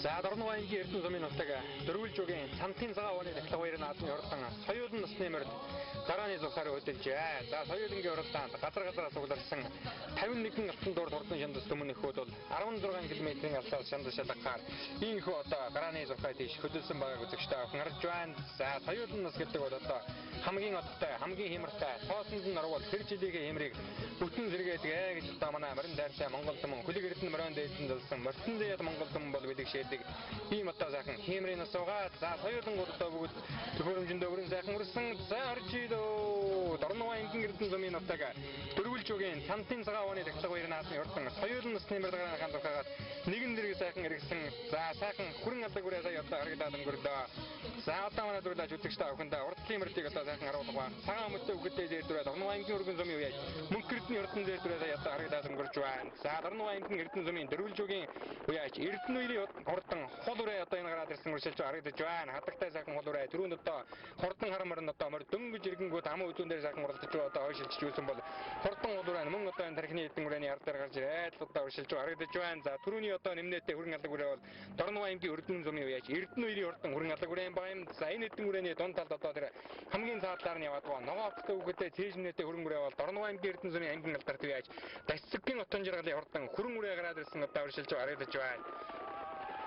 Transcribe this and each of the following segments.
За Дорнова аймгийн Эрдэнэ сумын нутаг Дөрвөлжүүгийн Цамтын цагаан ууны дахилгавар наадмын хурдан соёлын насны мөрд гарааны зурсаар хөдөлжээ. За соёлынгийн уралдаанд газар сугларсан 51 алтан дуур хурдан шандас өмнөх хүүд бол 16 км-ийн алсаас шандас шалгахаар ийхүү одоо гарааны зурхай тийш хөдөлсөн байгааг үзэгчтэй охин харж байна. За соёлын нас гэдэг бол одоо хамгийн одтой, хамгийн хямртай, тоосонд нь орвол тэр жилийн хямрыг бүтэн зэрэгээдэг гэж одоо манай морин дайртай Монгол түмэн хүлэг эрдэнэ морин дээдсэн залсан мортон зэяд Монгол түмэн бол бэлэгшээдэг. Ийм одоо сайхан хямрын нас угаа. За соёлонгууд одоо бүгд төхөөрөмжөндөө өрн сайхан өрсөн. За орж идөө Дорнова аймгийн Эрдэнэ сумын нутаг Дөрвөлжүүгийн Цамтын цагаан ууны дахилгавар наадмын хурдан соёлын насны мэрдгааны хандлагаас нэгэн дэрэг сайхан иргсэн. За сайхан хүрэн алдаг үрээ сая одоо харагдаад өнгөрлөө. За одоо манай дурлаж үзэгчтэй охиндоо урдлын мөрдийг одоо сайхан харуулга ба цагаан мөтөө үгтэй зээрдүрээ Дорнова аймгийн өргөн сумын үеж мөнх эрдэнэ хурдан зээрдүрээ сая одоо харагдаад өнгөрч байна. За Дорнова аймгийн Эрдэнэ сумын Дөрвөлжүүгийн үеж Эрдэнэ үеийн хурдан хол үрээ одоо энэ гараад ирсэн үршилж харагдаж байна. Хатагтай сайхан хол үрээ түрүүнд одоо хурдан харамар нь одоо мөр дөнгөж ирэнгүүд амын үзүүн дээр сайхан уралдаж одоо хойшилж юусан бол хурдан хол үрээ мөн одоо энэ тархины эдэн үрээний ард дээр гарч ирээд одоо уршилж харагдаж байна. За түрүүний одоо нэмнэтэ хүрэн алдаг үрээ бол Дорнова аймгийн Эрдэнэ сумын үеж Эрдэнэ үеийн хурдан хүрэн алдаг үрээ юм байна. За энэ эдэн үрээний дунд талд одоо тэр хамгийн цаадлаар нь яваад байгаа ногооттой үгтэй цээж нэмнэтэ хүрэн үрээ бол Дорнова аймгийн Эрдэнэ сумын аймгийн алдарт үеж Дасцгийн отон жаргалын хурдан хүрэн үрээ гараад ирсэн одоо уршилж харагдаж байна.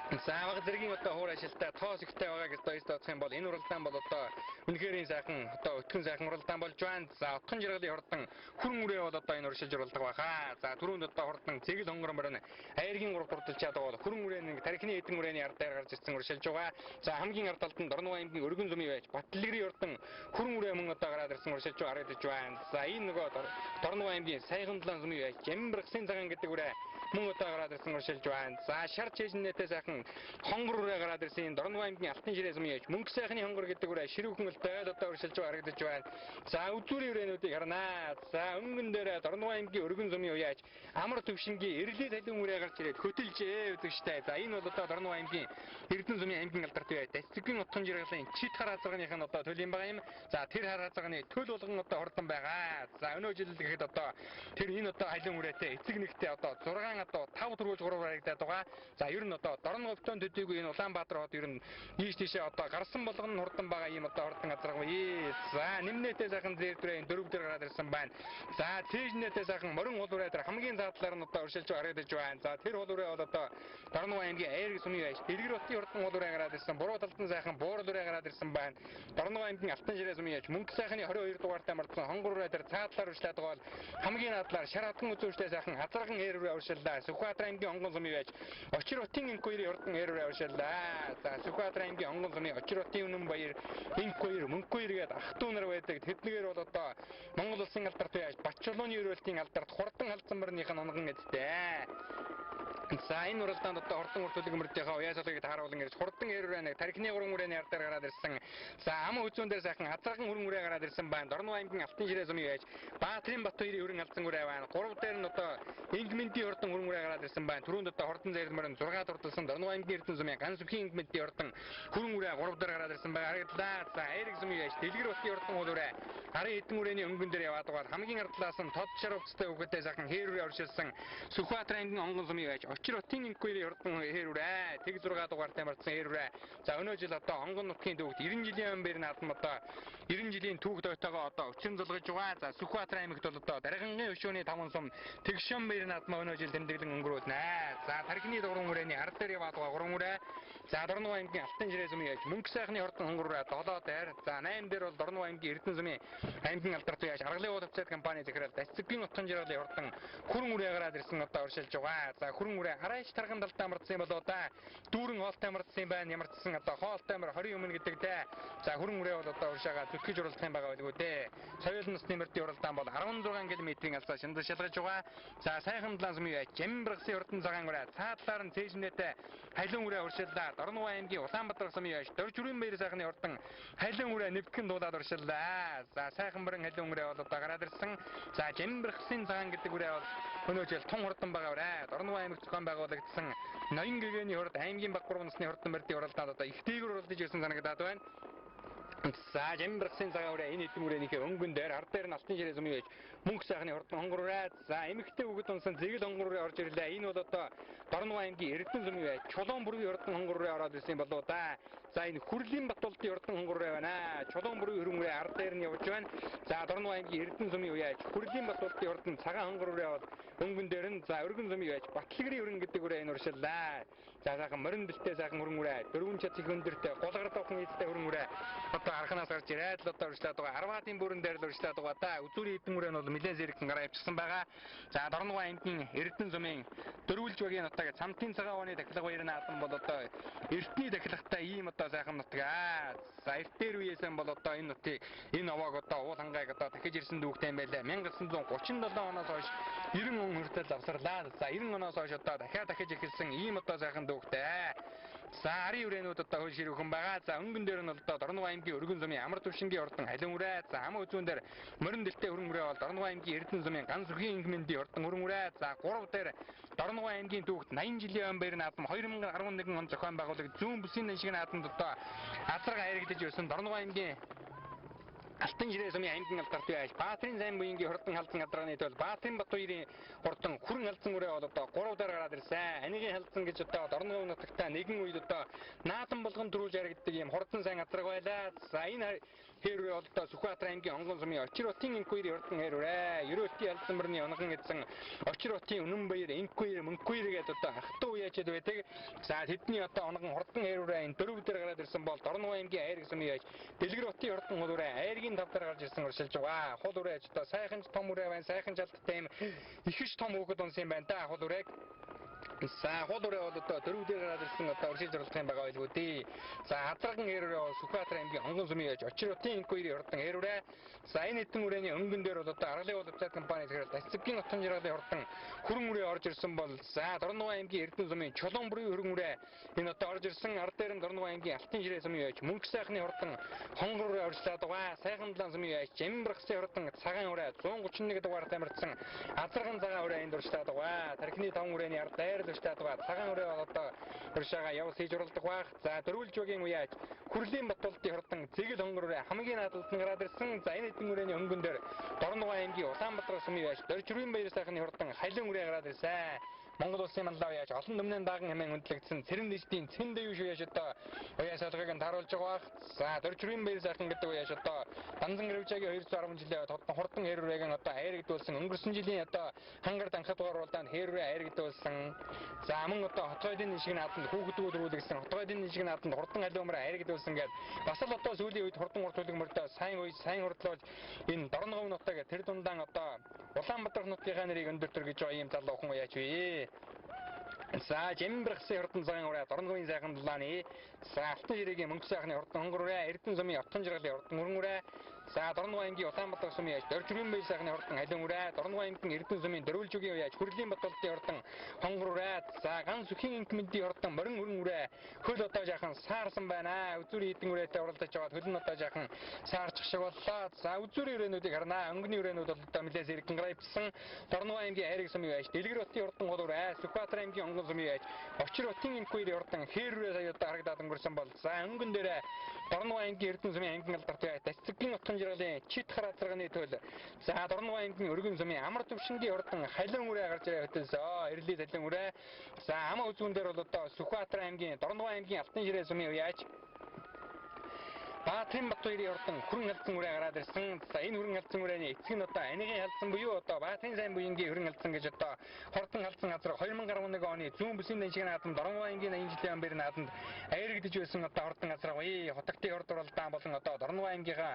Заавал зэргийн одоо хуур ашилтай тоос ихтэй байгааг одоо тооцох юм бол энэ уралдаан бол одоо үнэхээр сайхан одоо өтгөн сайхан уралдаан болж байна. За отхон жаргалын хурдан хүрэн үрээ бол одоо энэ уршилж уралдаг байхаа. За түрүүнд одоо хурдан цэгэл хонгор мөрөн айргийн ураг хурдалчаад байгаа бол хүрэн үрээ нэг тархины эдэн үрээний ард дээр гарч ирсэн уршилж байгаа. За хамгийн ард талд нь Дорнова аймгийн өргөн сумын байж Батлэгрийн хурдан хүрэн үрээ мөн одоо гараад ирсэн уршилж харагдаж байна. За энэ нөгөө Дорнова аймгийн Сайхандлан сумын байж Жамбаргасын цагаан гэдэг үрээ мөн одоо гараад ирсэн уршилж байна. За шар чэжнэтэ сайхан хонгор үрээ гараад ирсэн Дорнова аймгийн Алтан ширээ сумын яж мөнгө сайхны хонгор гэдэг үрээ ширүүхэн өлтөд одоо уршилж харагдаж байна. За үзүүрийн үрээнүүдийг харнаа. За өнгөн дээр Дорнова аймгийн өргөн сумын яж амар төвшингийн эрлээ талын үрээ гарч ирээд хөтөлжээ үзэгчтэй. За энэ бол одоо Дорнова аймгийн Эрдэнэ сумын аймгийн алдарт үе Дасцгийн утган жаргалын чит хар хазганых нь одоо төлөм байгаа юм. За тэр хар хазганы төл болгон одоо хурдан байгаа. За өнөө жил гэхэд одоо тэр энэ одоо хайлан үрээтэй эцэг нэгтэй одоо 6 одоо 5 төрүүлж 3 харагдаад байгаа. За ер нь одоо Дорнова өвтөн төдийгүй энэ Улаанбаатар хот ер нь ийш тийшээ одоо гарсан болгон нь хурдан байгаа юм одоо хурдан газаргүй. За нэмнэтэ сайхан зээрдрээ дөрөв дээр гараад ирсэн байна. За цээжнэтэ сайхан морин хол үрээ дээр хамгийн заадлаар нь одоо уршилж харагдаж байна. За тэр хол үрээ бол одоо Дорнова аймгийн Айрэг сумын байж Дэлгэр хотын хурдан хол үрээ гараад ирсэн. Буруу талд нь сайхан буурал үрээ гараад ирсэн байна. Дорнова аймгийн Алтан ширээ сумын байж мөнгө сайхны 22 дугаартай мартсан хонгор үрээ дээр цаадлаар уршлаад байгаа бол хамгийн надлаар шар хатан үзүүштэй сайхан хазарган ээр үрээ уршиллаа. Сүхбаатар аймгийн онгон сумын байж Очир хотын инкуйрийн хурдан ээр үрээ уршиллаа. За Сүхбаатар аймгийн онгон сумын Очир хотын үнэн баяр инкуйр мөнхүйр гээд ах トゥ нар байдаг. Тэднэр бол одоо Монгол улсын алдарт байж Батчулууны ерөөлтийн алдарт хурдан халдсан мөрнийх нь онгон эдтэй. За энэ уралдаанд одоо хурдан уртулг мөрдийнхаа уяасалыг харуулan ирж хурдан ээр үрээ нэг тархины 3 үрээний ард дээр гараад ирсэн. За ам үзүүн дээр сайхан хазарган хүрэн үрээ гараад ирсэн байна. Дорнова аймгийн Алтан ширээ сумын байж Баатрин Бат хоёрын өрн алдсан үрээ байна. 3 дээр нь одоо Ингментийн хурдан хүрэн үрээ гараад ирсэн байна. Түрүүнд одоо хурдан зээрмөр нь 6 дурдсан Дорнова аймгийн Эрдэнэ сумын ганц бүхий Ингментийн хурдан хүрэн үрээ 3 дээр гараад ирсэн байна. Харагдлаа. За Айрэг сумын байж Дэлгэр хотын хурдан хол үрээ гарын эдэн үрээний өнгөн дээр яваад байгаа хамгийн ардлаас нь тод шарвцтай үгтэй сайхан хээр үрээ оршилсан Сүхбаатар аймгийн онгон сумын байж Очир хотын инкуйрийн хурдан хээр үрээ тэг 6 дугаартай марцсан хээр үрээ. За өнөө жил одоо онгон нутгийн төвд 90 жилийн өмнө наадам одоо 90 жилийн түүх дойтойгоо одоо өчрөн зулгаж байгаа. За Сүхбаатар аймагт бол одоо даргангийн өшөөний 5 сум тэгшэн мөр наадам өнөө жил тэмдэглэн өнгөрүүлнэ. За тархины 3 үрээний ард дээр яваад байгаа 3 үрээ. За Дорнова аймгийн Алтан ширээ сумын яж мөнгө сайхны хурдан хонгор үрээ 7 дээр. За 8 дээр бол Дорнова аймгийн Эрдэнэ сумын аймгийн алдарт яж аргалын уул хвцэд компани захирал Дасцгийн утган жаргалын хурдан хүрэн үрээ гараад ирсэн одоо уршилж байгаа. За хүрэн үрээ хараач тарган далтаа мартсан юм болоо да. Дүүрэн хоолтой мартсан юм байна. Ямарчсан одоо хоолтой мөр 20 өмнө гэдэг дээ. За хүрэн үрээ бол одоо уршаага зүтгэж уралдах юм байгаа байлгүй дээ. Соёлын насны мөрдийн уралдаан бол 16 км-ийн алсаа шандас шалгаж байгаа. За Сайхандлан сумын яж Жамбаргасын хурдан цагаан үрээ цаадлаар нь цээжнэтэ хайлан үрээ уршиллаа. Дорнова аймгийн Улаанбаатар сумын яж Дөржүрийн баяр сайхны хурдан хайлан үрээ нэвтгэн дуулаад уршиллаа. За сайхан мөрөн хайлан үрээ бол одоо гараад ирсэн. За Жамбаргасын цагаан гэдэг үрээ бол өнөө жил тун хурдан байгаа үрээ. Дорнова аймагт зохион байгуулагдсан ноён гэгээний хурд аймгийн баг 3 насны хурдан мөрдийн уралдаанд одоо их дээгүүр уралдаж ирсэн санагдаад байна. За жамбарсан цагаан үрээ энэ эдэн үрээнийхээ өнгөн дээр ард дээр нь алтан ширээ сүмий байж мөнх сайхны хурдан хонгороо за эмэгтэй хүүхэд унсан зэгэл хонгороо орж ирлээ. Энэ бол одоо Дорнова аймгийн Эрдэнэ сүмий байж Чулуун бүрийн хурдан хонгороо ороод ирсэн болоо да. За энэ Хүрлийн Батболдын хурдан хонгороо байна. Чулуун бүрийн хөрөн үрээ ард дээр нь явж байна. За Дорнова аймгийн Эрдэнэ сүмий байж Хүрлийн Батболдын хурдан цагаан хонгороо бол өнгөн дээр нь за өргөн сүмий байж Батлагрын хөрөн гэдэг үрээ энэ уршиллаа. За сайхан морин дэлтэй сайхан хөрөн үрээ дөрвөн чад их өндөртэй голгар давхан эзтэй хөрөн үрээ одоо арханаас гарч ирээд л одоо урьдчилаад байгаа. Арваатын бүрэн дээр л урьдчилаад байгаа да. Үзүүрийн эдэн үрээ нь бол нэлээд зэрэг гараа авчихсан байгаа. За Дорнова аймгийн Эрдэнэ сүмийн дөрвөлж багийн нутаг цамтын цагаан ууны дахилга баяр наадам бол одоо эртний дахилгатай ийм одоо сайхан нутаг аа. За эртээр үеэсэн бол одоо энэ нутгийг энэ овоог одоо уул хангайг одоо дахиж ирсэн дүүхтэй юм байлаа. 1937 оноос хойш 90 он хүртэл авсарлаа. За 90 оноос хойш одоо дахиж эхэлсэн ийм одоо сайхан дүүхтэй. За ари үрээнүүд одоо хөл ширүүхэн байгаа. За өнгөн дээр нь бол одоо Дорнова аймгийн өргөн сүмийн амар төвшингийн ордон халин үрээ. За ам үзүүн дээр морин дэлтэй хөрөн үрээ бол Дорнова аймгийн Эрдэнэ сүмийн ган сүрхийн инхмэндийн ордон хөрөн үрээ. За 3 дээр Дорнова аймгийн түүхт 80 жилийн ам баяр наадам 2011 он зохион байгуулагдсан зүүн бүсийн нишиг наадамд одоо азраг аярагдаж байсан Дорнова аймгийн Алтан ширээ сүмийн аймгийн алдарт байж Баатрин сайн буянгийн хурдан халдсан гадргааны тул Баатрин Батбаярын хурдан хүрэн халдсан үрээ бол одоо 3 дээр гараад ирсэн. Анигийн халдсан гэж одоо Дорнова нутагтаа нэгэн үед одоо наадам болгон төрүүлж яригддаг юм хурдан сайн газраг байлаа. За энэ хэр үрээ бол одоо Сүхбаатар аймгийн Онгон сүмийн Очир утын инкуйрийн хурдан хэр үрээ. Ерөөтийн алдсан мөрний онгон эзэн Очир утын үнэн баяр инкуйр мөнкуйр гэдэг одоо хатуу уяачд байдаг. За тэдний одоо онгон хурдан хэр үрээ энэ дөрөв дээр гараад ирсэн бол Дорнова аймгийн Айраг сүмийн яаж Дэлгэр утын хурдан хол үрээ Айргийн тав дээр гарч ирсэн уршилж байгаа. Хол үрээ одоо сайхан том үрээ байна. Сайхан жалттай юм их ч том хөөхд унсан юм байна да хол үрээ. За хол үрээ бол одоо дөрөв дээр гараад ирсэн одоо уршилж оруулах юм байгаа байлгүй дээ. За хазраган хэрэг бол Сүхбаатар аймгийн Онгон сүмийн яаж Очир утын инкуйрийн хурдан хэр үрээ. За энэ эдэн үрээний өнгөн дээр бол одоо Аргалын уул уцаад компани зэрэг Тасцгийн утан жаргалын хурдан хүрэн үрээ орж ирсэн бол за Дорнова аймгийн Эрдэнэ сүмийн Чулуун бүрийн хөрөн үрээ энэ одоо орж ирсэн ард дээр нь Дорнова аймгийн Алтан ширээ сүмийн яаж мөнх сайхны хурдан хонгор үрээ оржлаад байгаа. Сайхан далайн сүмийн яаж Жамбархсын хурдан цагаан үрээ 131 дугаар тамирцсан азарган цагаан үрээ энд оржлаад байгаа. Тархины таван үрээний ард дайр л оржлаад байгаа. Цагаан үрээ бол одоо уршаага явс хийж уралдах байх. За дөрвөлж багийн үеаж Хүрлийн Батболдын хурдан зэгэл хонгор үрээ хамгийн наадалд нь гараад ирсэн. За энэ эдэн үрээний өнгөн дээр Дорнова аймгийн Улаанбаатар сүмийн яаж Доржирын баяр сайхны хурдан халин үрээ гараад ирсэн. Монгол улсын манлаа яаж олон нэмнэн дааган хэмээн хүндлэгдсэн цэрэн дэждийн цэн дэвш үеаш одоо уяа салгыг нь тааруулж байгаа. За Доржирын баяр сайхан гэдэг уяаш одоо Данзан Гэрвжагийн 210 жилийн хурдан хэрүүрээгийн одоо аярагдуулсан өнгөрсөн жилийн одоо хангар данхад гуруулдаанд хэрүүрээ аярагдуулсан. За мөн одоо хотгойдын нишиг нааданд хүүхдүүд рүүлгсэн хотгойдын нишиг нааданд хурдан халиумраа аярагдуулсан гэдэг бас л одоо сүүлийн үед хурдан уртуулаг мөрдөө сайн хурдлуулж энэ Дорнова нутаг тэр дундаан одоо Улаанбаатар нутгийн нэрийг өндөртөр гэж байгаа юм залуухан уяач вэ. За Жамбархсын хурдан цагаан үрээ Дорновын сайхан дулааны за Алтан ширээгийн мөнх сайхны хурдан хонгор үрээ Эрдэнэ сүмийн отон жаргалын хурдан хөрөн үрээ за Дорнова аймгийн Улаанбаатар сүмийн яаж Доржирын баяр сайхны хурдан халин үрээ Дорнова аймгийн Эрдэнэ сүмийн дөрвөлж үгийн яаж Хүрлийн Батболдын хурдан хонгор үрээ за ган сүхийн инкмэндийн хурдан морин хөрөн үрээ хөл одоо жаахан саарсан байна. Үзүүрийн эдэн үрээтэй уралдаж байгаа хөл нь одоо жаахан саарчих шиг боллоо. За үзүүрийн үрээнүүдийг харнаа. Өнгөний үрээнүүд бол одоо нэлээд зэрэг гараа ивсэн. Дорнова аймгийн Айраг сүмийн яаж Дэлгэр утын хурдан гол үрээ Сүхбаатар аймгийн Онгон сүмийн яаж Очир утын инкуйрийн хурдан хэр үрээ сая одоо харагдаад өнгөрсөн бол за өнгөн дээрээ Дорнова аймгийн Эрдэнэ сүмийн аймгийн алдарт бай Тасцгийн утан жаргалын чит хар азарганы төл за Дорнова аймгийн өргөн сүмийн амар төвшингийн хурдан халин үрээ гарч ирээ хөтөлсөө эрли талин үрээ за ам үзүүн дээр бол одоо Сүхбаатар аймгийн Дорнова аймгийн Алтан ширээ сүмийн яаж Баатрин Батбаярын хурдан хүрэн халдсан үрээ гараад ирсэн. За энэ хүрэн халдсан үрээний эцэг нь одоо анигийн халдсан буюу одоо Баатрин сайн буянгийн хүрэн халдсан гэж одоо хурдан халдсан газар 2011 оны зүүн бүсийн нэншиг наадамд Дорнова аймгийн 80 жилийн ам баяр наадамд аярагдж байсан одоо хурдан газар гоё хотогтын хурд уралдаан болон одоо Дорнова аймгийнхаа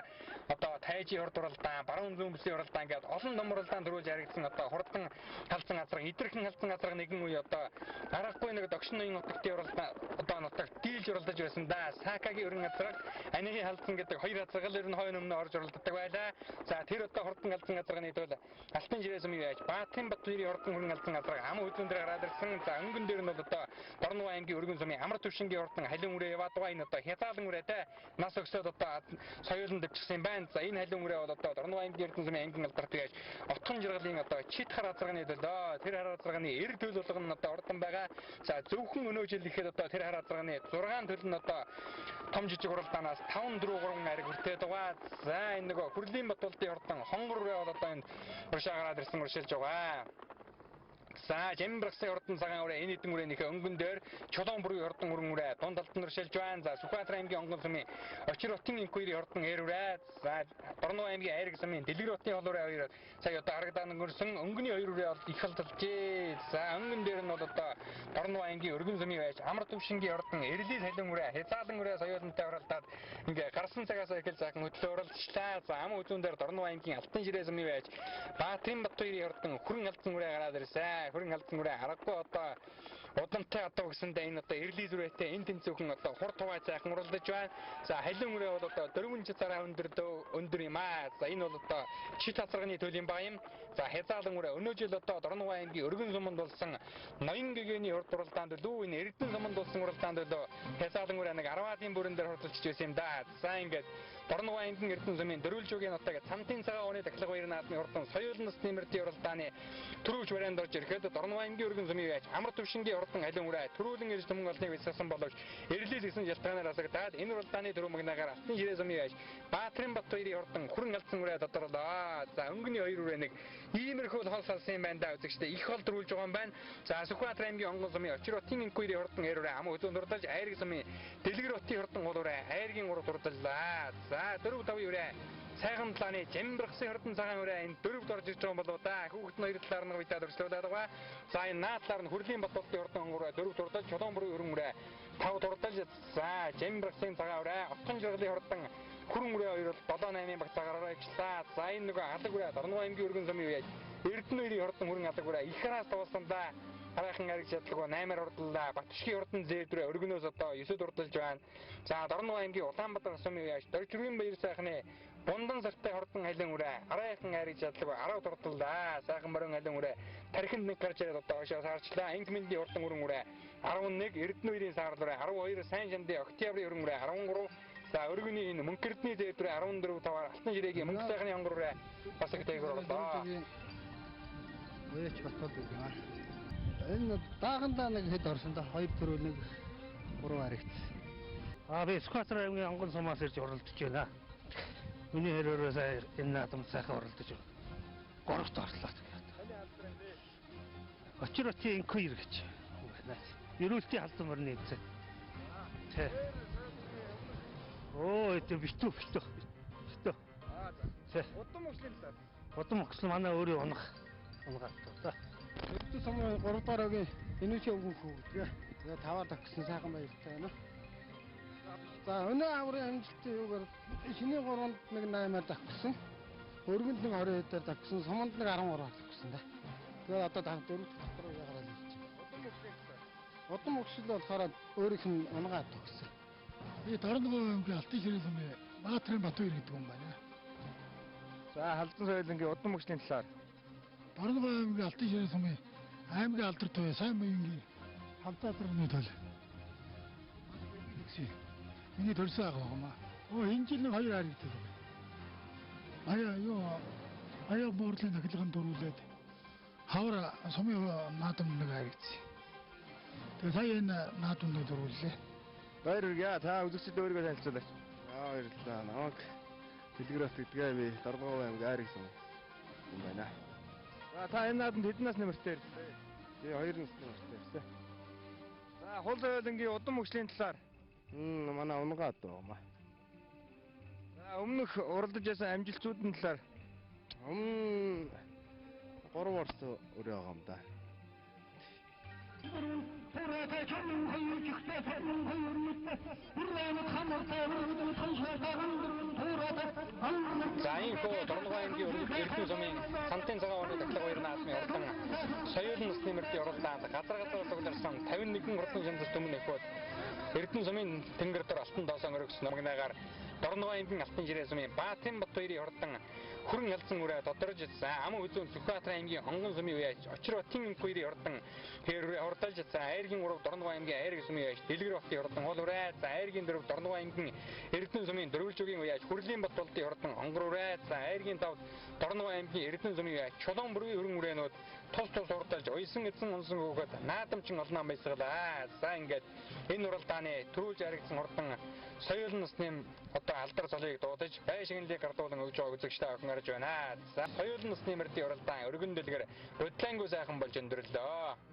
одоо тайжийн хурд уралдаан баруун зүүн бүсийн уралдаан гэдэг олон том уралдаан төрүүлж яригдсан одоо хурдан халдсан газар идэрхэн халдсан газар нэгэн үе одоо аргагүй нэг догшин ноён нутагтын уралдаан одоо нутагт дийлж уралдаж байсан да Сакагийн хүрэн газар анигийн халдсан гэдэг хоёр хазаргал ер нь хойно өмнө орж уралддаг байлаа. За тэр одоо хурдан халдсан газарганы тул Алтан ширээ сүмийн яаж Баатрин Батбаярын хурдан хүрэн халдсан газар ам үзүүн дээр гараад ирсэн. За өнгөн дээр нь бол одоо Дорнова аймгийн өргөн сүмийн амар төвшингийн хурдан халин үрээ яваад байгаа энэ одоо хязаалан үрээтэй нас өгсөд одоо соёлон дэвчсэн юм байна. За энэ халин үрээ бол одоо Дорнова аймгийн Эрдэнэ сүмийн аймгийн алдарт яаж отхон жаргалын одоо чит хар хазарганы тул тэр хар хазарганы эр төл болгоно одоо урдан байгаа. За зөвхөн өнөө жил ихэд одоо тэр хар хазарганы 6 төл нь одоо том жижиг уралдаанаас 5 5-4 ариг хүртээд байгаа. За энэ нөгөө Хүрлийн Батуултын хортон хонгороо одоо энэ уршаа гараад ирсэн уршилж байгаа. За Жамбрагсын хортон цагаан үрээ энэ хэдэн үрээнийхээ өнгөн дээр Чулуун бүрийн хортон хүрэн үрээ дунд алтан уршилж байна. За Сүхбаатар аймгийн онгон сумын Очир хотын инкуйрийн хортон эр үрээ. За Дорноо аймгийн Айраг сумын Дэлгэр хотын хол үрээ хоёр сая одоо харагдаад өнгөрсөн өнгөний хоёр үрээ бол их халдалжээ. За өнгөн дээр нь бол одоо Дорноо аймгийн өргөн сумын байж амар төвшингийн хортон Эрлий салин үрээ Хязаалан үрээ соёолонтой оролдоод ингээ гарсан цагаас эхэл заахан хөтлөө оролцлаа. За ам үзүүн дээр Дорноо аймгийн Алтан ширээ сумын байж Баатрин Батбаярын хортон хүрэн алдсан үрээ гараад ирсэн. Хүрэн алдсан үрээ аргагүй одоо удамтай одоо гэсэндээ энэ одоо Эрлий зүрээтэй энэ тэнцүүхэн одоо хурд хувай цайхан уралдаж байна. За халин үрээ бол одоо 4 цараа өндөр юм аа. За энэ бол одоо чит хацарганы төлөв баг юм. За Хязаалан үрээ өнөө жил одоо Дорноо аймгийн өргөн суманд болсон ноён гэгээний хурд уралдаанд лүү энэ Эрдэнэ суманд болсон уралдаанд лөө Хязаалан үрээ нэг 10-аад бүрэн дээр хурдалж байсан юм да. За ингээд Дорноо аймгийн Эрдэнэ сумын Дөрвөлжүүгийн нутаг Цамтын цагаан ууны тахлаг баяр наадмын хурдан соёлын нас нэмэртийн уралдааны төрөвч барайнд орж ирэхэд Дорноо аймгийн өргөн сумын байж амар төвшингийн хурдан халин үрээ төрүүлэн ирж түмэн олныг бэлссэн боловч Эрлий гэсэн ялтгаанаар асагдаад энэ уралдааны төрөв магнаагаар Алтан ширээ сумын байж Баатрин Батбаярын хурдан хүрэн алдсан үрээ тодорлоо. За өнгөний хоёр үрээ нэг иймэрхүү хол салсан юм байна да үзэгчтэй их хол төрүүлж байгаа юм байна. За Сүхбаатар аймгийн онгон сумын Очир хотын инкуйрийн хурдан эр үрээ ам өдөөнд урдалж Айраг сумын Дэлгэр хотын хурдан гол үрээ Айргийн урд урдаллаа. За 4-5 үрээ Сайхан талааны Жамбрагсын хортон цагаан үрээ энэ дөрөвд орж ирж байгаа болоо да. Хүүхэд нь хоёр талаар нь бидад өршлөөд байгаа. За энэ наад талаар нь Хүрлийн Батуултын хортон үрээ дөрөвд урдалж Чулуун бүрийн өрөн үрээ тавд урдалж за Жамбрагсын цагаан үрээ Отгон жаргалын хортон хүрэн үрээ хоёр бол 7-8 баг цагаараа ажиллаа. За энэ нөгөө алаг үрээ Дорноо аймгийн өргөн сумын үе Эрдэнэ хоёрын хортон хүрэн алаг үрээ их хараас туулсан да. Хараахан ариг чадлаггүй 8-аар урдлаа. Батшгийн хурдан зээдрээ өргөнөөс одоо 9-д урдалж байна. За Дорноо аймгийн Улаанбаатар сумын яаш Доржиргийн баяр сайхны Бундан сартай хурдан халин үрээ хараахан ариг чадлаггүй 10-д урдаллаа. Сайхан морин халин үрээ тархинд нэг гарч ирээд одоо хошоо саарчлаа. Инкмэндийн хурдан өрөн үрээ 11, Эрдэнэ хоёрын саарл үрээ 12, Сайн шандын Октябрийн өрөн үрээ 13. За өргөний энэ Мөнхөрдний зээдрээ 14-5-аар Алтан ширээгийн мөнгө сайхны онгор үрээ бас их дээгүүр болоо. Өөч батал үг юм аа. Энэ даагандаа нэг хэд орсон да 2 төрөл нэг 3 харигц. Би Сүхбаатар аймгийн онгон сумаас ирж уралдаж байна. Миний хэрээрээ сая энэ наадам сайхан уралдаж байна. 3-т орлоо. Очир хотын инкуйр гэж байна. Ерөөлтийн халдсан мөрний эзэн. Тэ. Оо это битүү. Тэ. Удам өгшлэн талаар. Удам өгшл манай өөрөө унах та. Эрдэнэ сумын 3 дахь огийн энүүчийн өнгөн хөвгдгээ. Тэгээ 5-аар тагсан сайхан баяртай байна. За өнөө аврын амжилтын юугаар шиний 3-нд нэг 8-аар тагсан. Өргөнд нэг 20 хэдээр тагсан. Суманд нэг 13-аар тагсан да. Тэгээ одоо 4 дахь руу гараад ирж байна. Удам өгшл болохоор өөрийнх нь унгаад төгссөн. Би Дорноо аймгийн Алтан ширээ сумын Баатрин Батбаяр гэдэг юм байна. За халдсан соёлынгийн удам өгшлийн талаар Дорноо аймгийн Алтан ширээ сумын аймгийн алдар төвөө сайн маягийн хамтаатарны төл. Миний төрсөн байгаа юм аа. Энэ жил нэг 2 хариг төлөв. Аяа буурлын дахилганд дөрүүлээд хавар сумын наадам нэг харигдсан. Тэгээ сая энэ наадамд дөрүүллээ. баяр хүргэе. Та үзэгчд өөрийгөө танилцуулаач. Баярлалаа. Намайг Дэлгэр хот гэдгээ би Дорноо аймгийн Айраг сум юм байна. За та энэ наадамд хэдэн нас нэмэртэй ирсэн? Би 2 насны настай ирсэн. За хул соёлынгийн удам өгшлийн талаар Манай унгаад байгаа. за өмнөх уралдаж байсан амжилтсуудын талаар 3 орс өрөө байгаа юм да. За энэ хөө Дорноо аймгийн Эрдэнэ сумын Цамтын цагаан ууны тахлаг баяр наадмын хурдан соёлын нас нэмэртийн уралдаанд газар цугларсан 51 хурдан шанзас төмөн эхвэд Эрдэнэ сумын тэнгэр дор алтан доосоо өргөсөн магнаагаар Дорноо аймгийн Алтан ширээ сумын Баатрин Батбаярын хурдан хүрэн алдсан үрээ тодорж ам үзүүн Сүхбаатар аймгийн онгон сумын үе Очир хотын инкуйрийн хурдан хурдалж Айргийн 3 Дорноо аймгийн Айраг сумын үе Дэлгэр хотын хурдан гол үрээ Айргийн 4 Дорноо аймгийн Эрдэнэ сумын Дөрвөлжүүгийн үе Хүрлийн Батуултын хурдан онгор үрээ Айргийн 5 Дорноо аймгийн Эрдэнэ сумын үе Чулуун бүрийн өрөн үрээнүүд тус урдалж уйсан эзэн унсан өгөөд наадамчин олноо баясгалаа. За ингээд энэ уралдааны төрүүлж харагдсан урдан соёлын насны одоо алдар цолыг дуудаж байшинлыг гардуулан өгж байгаа үзэгчтэй охин гарч байна. За соёлын насны мөрдийн уралдаан өргөн дэлгэр бодлоонгүй сайхан болж өндөрлөө.